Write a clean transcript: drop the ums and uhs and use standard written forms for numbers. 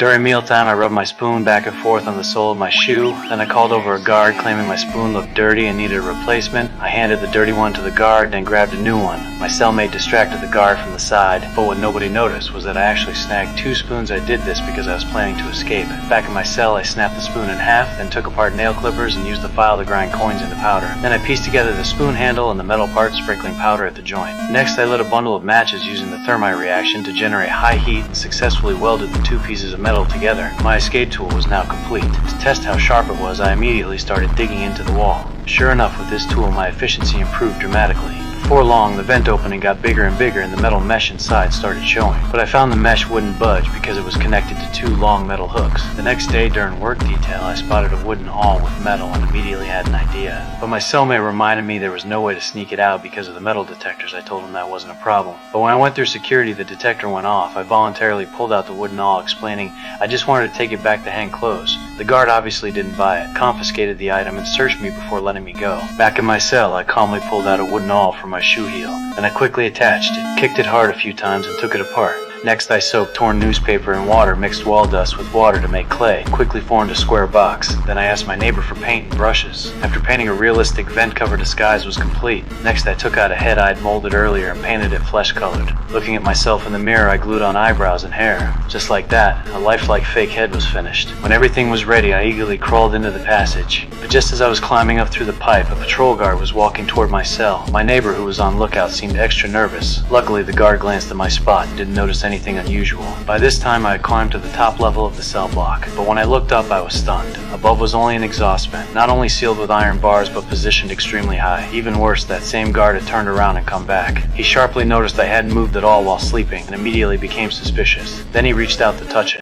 During mealtime, I rubbed my spoon back and forth on the sole of my shoe. Then I called over a guard claiming my spoon looked dirty and needed a replacement. I handed the dirty one to the guard, then grabbed a new one. My cellmate distracted the guard from the side, but what nobody noticed was that I actually snagged 2 spoons. I did this because I was planning to escape. Back in my cell, I snapped the spoon in half, then took apart nail clippers and used the file to grind coins into powder. Then I pieced together the spoon handle and the metal part, sprinkling powder at the joint. Next, I lit a bundle of matches using the thermite reaction to generate high heat and successfully welded the 2 pieces of metal together. My escape tool was now complete. To test how sharp it was, I immediately started digging into the wall. Sure enough, with this tool, my efficiency improved dramatically. Before long, the vent opening got bigger and bigger and the metal mesh inside started showing. But I found the mesh wouldn't budge because it was connected to 2 long metal hooks. The next day during work detail, I spotted a wooden awl with metal and immediately had an idea. But my cellmate reminded me there was no way to sneak it out because of the metal detectors. I told him that wasn't a problem. But when I went through security, the detector went off. I voluntarily pulled out the wooden awl, explaining I just wanted to take it back to hang clothes. The guard obviously didn't buy it, confiscated the item, and searched me before letting me go. Back in my cell, I calmly pulled out a wooden awl from my shoe heel. Then I quickly attached it, kicked it hard a few times, and took it apart. Next, I soaked torn newspaper in water, mixed wall dust with water to make clay, and quickly formed a square box. Then I asked my neighbor for paint and brushes. After painting a realistic vent-cover disguise was complete. Next, I took out a head I'd molded earlier and painted it flesh-colored. Looking at myself in the mirror, I glued on eyebrows and hair. Just like that, a lifelike fake head was finished. When everything was ready, I eagerly crawled into the passage. But just as I was climbing up through the pipe, a patrol guard was walking toward my cell. My neighbor, who was on lookout, seemed extra nervous. Luckily, the guard glanced at my spot and didn't notice anything unusual. By this time, I had climbed to the top level of the cell block, but when I looked up, I was stunned. Above was only an exhaust vent, not only sealed with iron bars, but positioned extremely high. Even worse, that same guard had turned around and come back. He sharply noticed I hadn't moved at all while sleeping, and immediately became suspicious. Then he reached out to touch it.